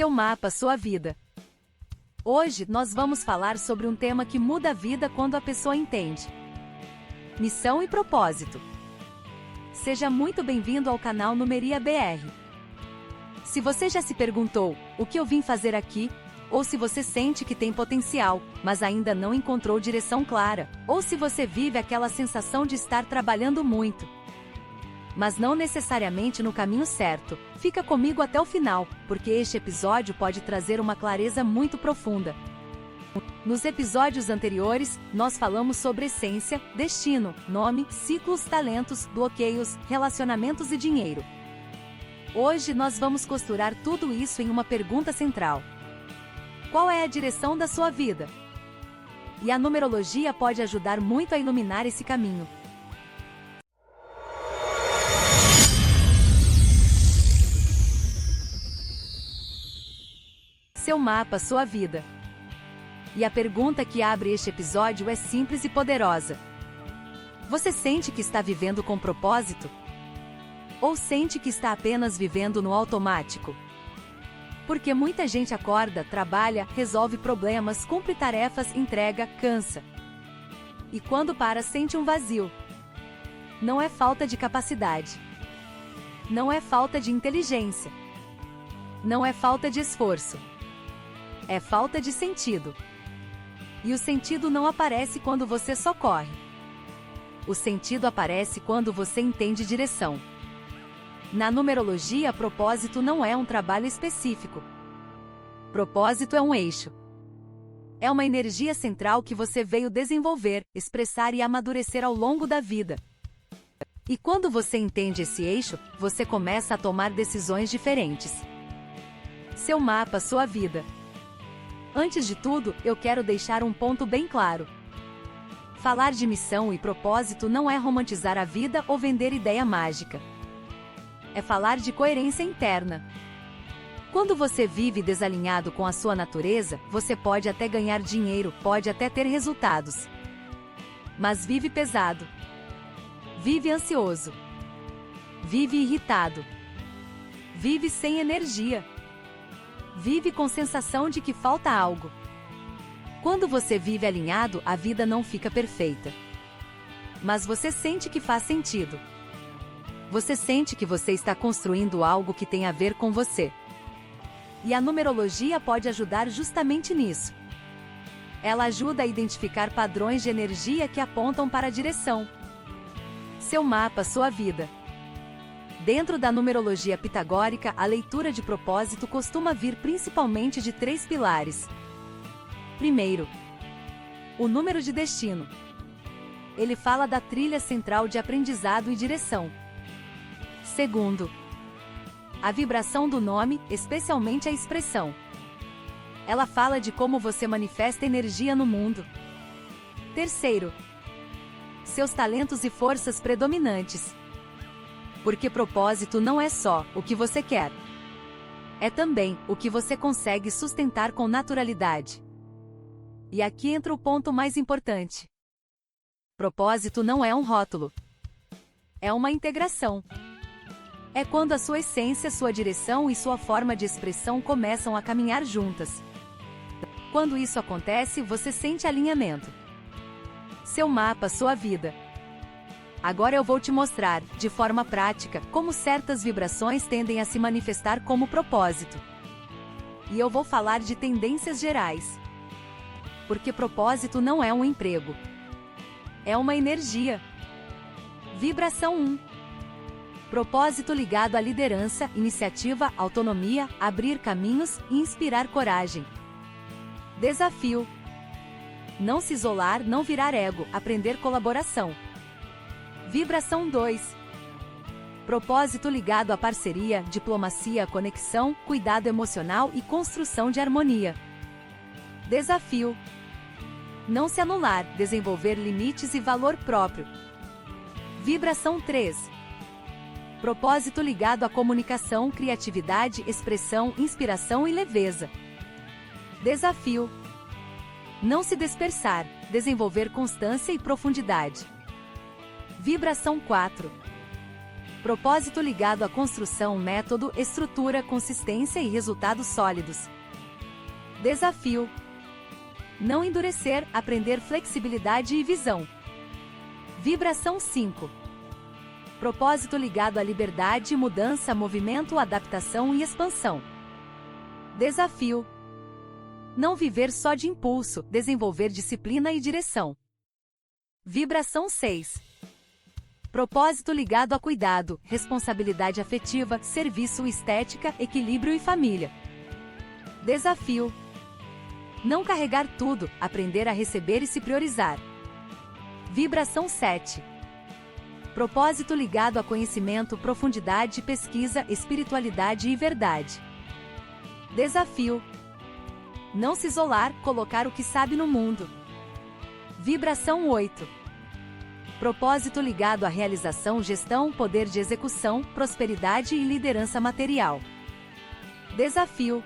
Seu mapa, sua vida. Hoje, nós vamos falar sobre um tema que muda a vida quando a pessoa entende. Missão e propósito. Seja muito bem-vindo ao canal Numeria BR. Se você já se perguntou, o que eu vim fazer aqui? Ou se você sente que tem potencial, mas ainda não encontrou direção clara, ou se você vive aquela sensação de estar trabalhando muito, mas não necessariamente no caminho certo, fica comigo até o final, porque este episódio pode trazer uma clareza muito profunda. Nos episódios anteriores, nós falamos sobre essência, destino, nome, ciclos, talentos, bloqueios, relacionamentos e dinheiro. Hoje nós vamos costurar tudo isso em uma pergunta central. Qual é a direção da sua vida? E a numerologia pode ajudar muito a iluminar esse caminho. Seu mapa, sua vida. E a pergunta que abre este episódio é simples e poderosa. Você sente que está vivendo com propósito? Ou sente que está apenas vivendo no automático? Porque muita gente acorda, trabalha, resolve problemas, cumpre tarefas, entrega, cansa. E quando para, sente um vazio. Não é falta de capacidade. Não é falta de inteligência. Não é falta de esforço. É falta de sentido. E o sentido não aparece quando você só corre. O sentido aparece quando você entende direção. Na numerologia, propósito não é um trabalho específico. Propósito é um eixo. É uma energia central que você veio desenvolver, expressar e amadurecer ao longo da vida. E quando você entende esse eixo, você começa a tomar decisões diferentes. Seu mapa, sua vida. Antes de tudo, eu quero deixar um ponto bem claro. Falar de missão e propósito não é romantizar a vida ou vender ideia mágica. É falar de coerência interna. Quando você vive desalinhado com a sua natureza, você pode até ganhar dinheiro, pode até ter resultados. Mas vive pesado. Vive ansioso. Vive irritado. Vive sem energia. Vive com sensação de que falta algo. Quando você vive alinhado, a vida não fica perfeita. Mas você sente que faz sentido. Você sente que você está construindo algo que tem a ver com você. E a numerologia pode ajudar justamente nisso. Ela ajuda a identificar padrões de energia que apontam para a direção. Seu mapa, sua vida. Dentro da numerologia pitagórica, a leitura de propósito costuma vir principalmente de 3 pilares. Primeiro, o número de destino. Ele fala da trilha central de aprendizado e direção. Segundo, a vibração do nome, especialmente a expressão. Ela fala de como você manifesta energia no mundo. Terceiro, seus talentos e forças predominantes. Porque propósito não é só o que você quer. É também o que você consegue sustentar com naturalidade. E aqui entra o ponto mais importante. Propósito não é um rótulo. É uma integração. É quando a sua essência, sua direção e sua forma de expressão começam a caminhar juntas. Quando isso acontece, você sente alinhamento. Seu mapa, sua vida. Agora eu vou te mostrar, de forma prática, como certas vibrações tendem a se manifestar como propósito. E eu vou falar de tendências gerais. Porque propósito não é um emprego. É uma energia. Vibração 1. Propósito ligado à liderança, iniciativa, autonomia, abrir caminhos e inspirar coragem. Desafio. Não se isolar, não virar ego, aprender colaboração. Vibração 2. Propósito ligado à parceria, diplomacia, conexão, cuidado emocional e construção de harmonia. Desafio. Não se anular, desenvolver limites e valor próprio. Vibração 3. Propósito ligado à comunicação, criatividade, expressão, inspiração e leveza. Desafio. Não se dispersar, desenvolver constância e profundidade. Vibração 4. Propósito ligado à construção, método, estrutura, consistência e resultados sólidos. Desafio: não endurecer, aprender flexibilidade e visão. Vibração 5. Propósito ligado à liberdade, mudança, movimento, adaptação e expansão. Desafio: não viver só de impulso, desenvolver disciplina e direção. Vibração 6. Propósito ligado a cuidado, responsabilidade afetiva, serviço, estética, equilíbrio e família. Desafio: não carregar tudo, aprender a receber e se priorizar. Vibração 7. Propósito ligado a conhecimento, profundidade, pesquisa, espiritualidade e verdade. Desafio: não se isolar, colocar o que sabe no mundo. Vibração 8. Propósito ligado à realização, gestão, poder de execução, prosperidade e liderança material. Desafio: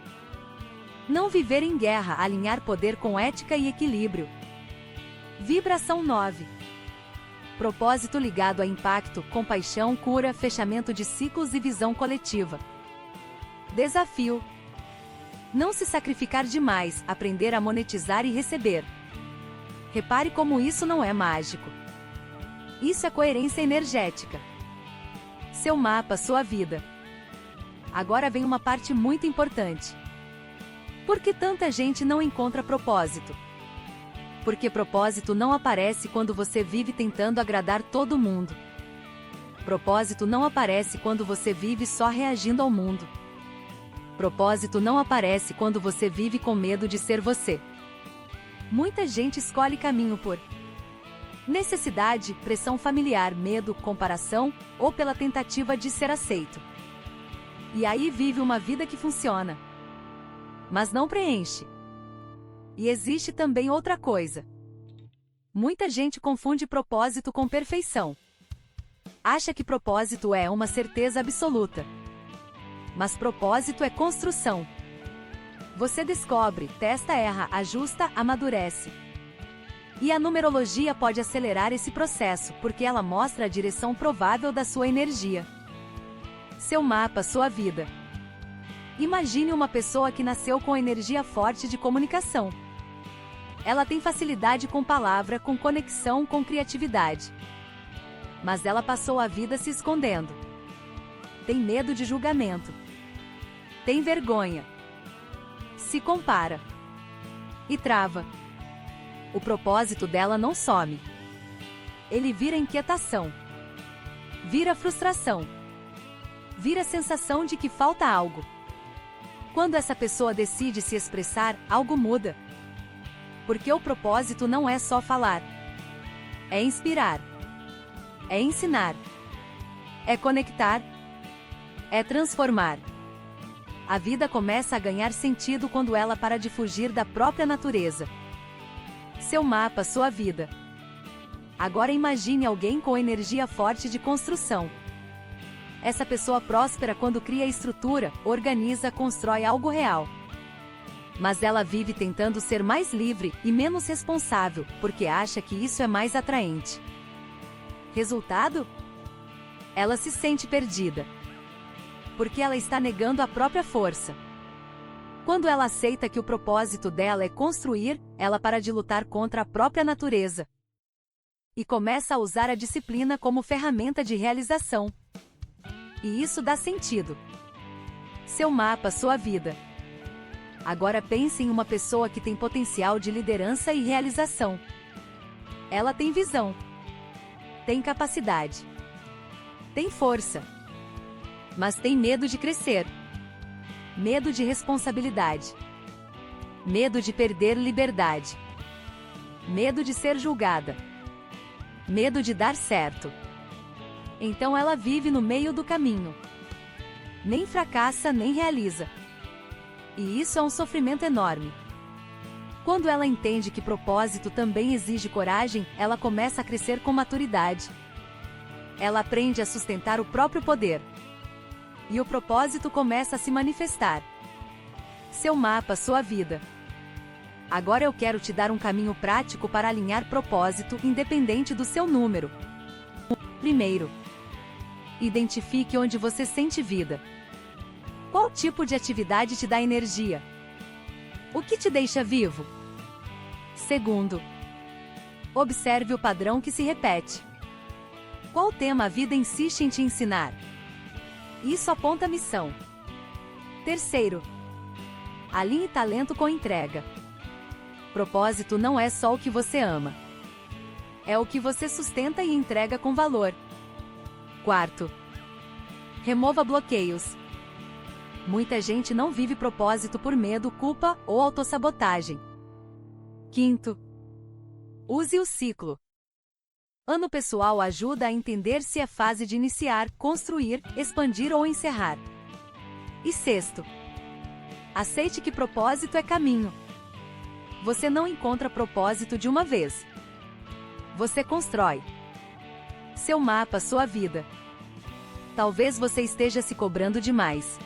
não viver em guerra, alinhar poder com ética e equilíbrio. Vibração 9. Propósito ligado a impacto, compaixão, cura, fechamento de ciclos e visão coletiva. Desafio: não se sacrificar demais, aprender a monetizar e receber. Repare como isso não é mágico. Isso é coerência energética. Seu mapa, sua vida. Agora vem uma parte muito importante. Por que tanta gente não encontra propósito? Porque propósito não aparece quando você vive tentando agradar todo mundo. Propósito não aparece quando você vive só reagindo ao mundo. Propósito não aparece quando você vive com medo de ser você. Muita gente escolhe caminho por necessidade, pressão familiar, medo, comparação, ou pela tentativa de ser aceito. E aí vive uma vida que funciona, mas não preenche. E existe também outra coisa. Muita gente confunde propósito com perfeição. Acha que propósito é uma certeza absoluta. Mas propósito é construção. Você descobre, testa, erra, ajusta, amadurece. E a numerologia pode acelerar esse processo, porque ela mostra a direção provável da sua energia. Seu mapa, sua vida. Imagine uma pessoa que nasceu com energia forte de comunicação. Ela tem facilidade com palavra, com conexão, com criatividade. Mas ela passou a vida se escondendo. Tem medo de julgamento. Tem vergonha. Se compara. E trava. O propósito dela não some. Ele vira inquietação. Vira frustração. Vira sensação de que falta algo. Quando essa pessoa decide se expressar, algo muda. Porque o propósito não é só falar. É inspirar. É ensinar. É conectar. É transformar. A vida começa a ganhar sentido quando ela para de fugir da própria natureza. Seu mapa, sua vida. Agora imagine alguém com energia forte de construção. Essa pessoa próspera quando cria estrutura, organiza, constrói algo real. Mas ela vive tentando ser mais livre e menos responsável, porque acha que isso é mais atraente. Resultado? Ela se sente perdida. Porque ela está negando a própria força. Quando ela aceita que o propósito dela é construir, ela para de lutar contra a própria natureza. E começa a usar a disciplina como ferramenta de realização. E isso dá sentido. Seu mapa, sua vida. Agora pense em uma pessoa que tem potencial de liderança e realização. Ela tem visão. Tem capacidade. Tem força. Mas tem medo de crescer. Medo de responsabilidade. Medo de perder liberdade. Medo de ser julgada. Medo de dar certo. Então ela vive no meio do caminho. Nem fracassa nem realiza. E isso é um sofrimento enorme. Quando ela entende que propósito também exige coragem, ela começa a crescer com maturidade. Ela aprende a sustentar o próprio poder. E o propósito começa a se manifestar. Seu mapa, sua vida. Agora eu quero te dar um caminho prático para alinhar propósito, independente do seu número. Primeiro, Identifique onde você sente vida. Qual tipo de atividade te dá energia? O que te deixa vivo? Segundo, observe o padrão que se repete. Qual tema a vida insiste em te ensinar? Isso aponta a missão. Terceiro, alinhe talento com entrega. Propósito não é só o que você ama. É o que você sustenta e entrega com valor. Quarto, remova bloqueios. Muita gente não vive propósito por medo, culpa ou autossabotagem. Quinto, use o ciclo. Ano pessoal ajuda a entender se é fase de iniciar, construir, expandir ou encerrar. E sexto, aceite que propósito é caminho. Você não encontra propósito de uma vez. Você constrói. Seu mapa, sua vida. Talvez você esteja se cobrando demais.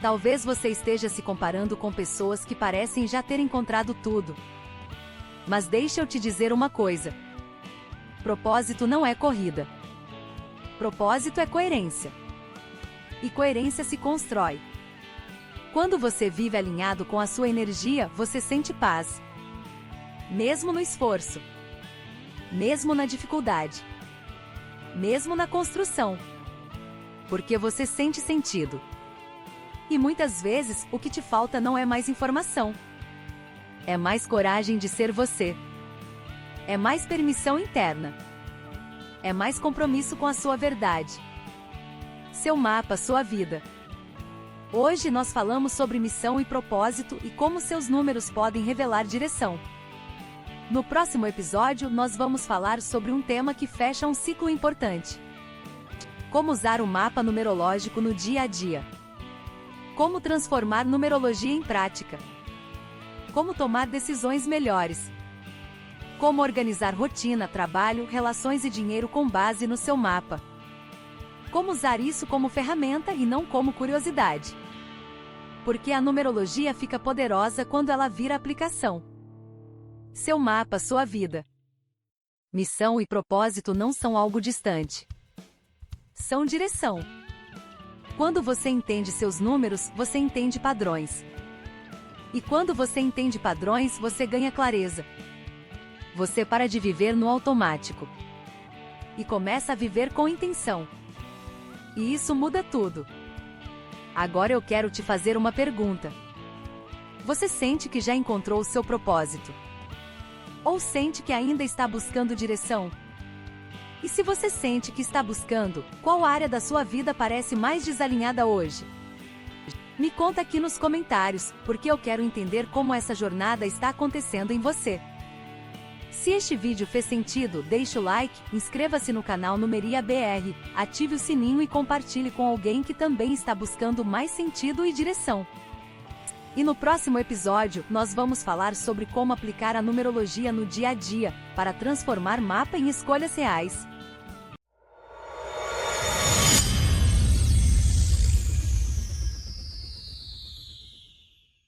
Talvez você esteja se comparando com pessoas que parecem já ter encontrado tudo. Mas deixa eu te dizer uma coisa. Propósito não é corrida. Propósito é coerência. E coerência se constrói. Quando você vive alinhado com a sua energia, você sente paz. Mesmo no esforço. Mesmo na dificuldade. Mesmo na construção. Porque você sente sentido. E muitas vezes, o que te falta não é mais informação. É mais coragem de ser você. É mais permissão interna. É mais compromisso com a sua verdade. Seu mapa, sua vida. Hoje nós falamos sobre missão e propósito e como seus números podem revelar direção. No próximo episódio, nós vamos falar sobre um tema que fecha um ciclo importante. Como usar o mapa numerológico no dia a dia. Como transformar numerologia em prática. Como tomar decisões melhores. Como organizar rotina, trabalho, relações e dinheiro com base no seu mapa. Como usar isso como ferramenta e não como curiosidade. Porque a numerologia fica poderosa quando ela vira aplicação. Seu mapa, sua vida. Missão e propósito não são algo distante. São direção. Quando você entende seus números, você entende padrões. E quando você entende padrões, você ganha clareza. Você para de viver no automático. E começa a viver com intenção. E isso muda tudo. Agora eu quero te fazer uma pergunta. Você sente que já encontrou o seu propósito? Ou sente que ainda está buscando direção? E se você sente que está buscando, qual área da sua vida parece mais desalinhada hoje? Me conta aqui nos comentários, porque eu quero entender como essa jornada está acontecendo em você. Se este vídeo fez sentido, deixe o like, inscreva-se no canal Numeria BR, ative o sininho e compartilhe com alguém que também está buscando mais sentido e direção. E no próximo episódio, nós vamos falar sobre como aplicar a numerologia no dia a dia, para transformar mapa em escolhas reais.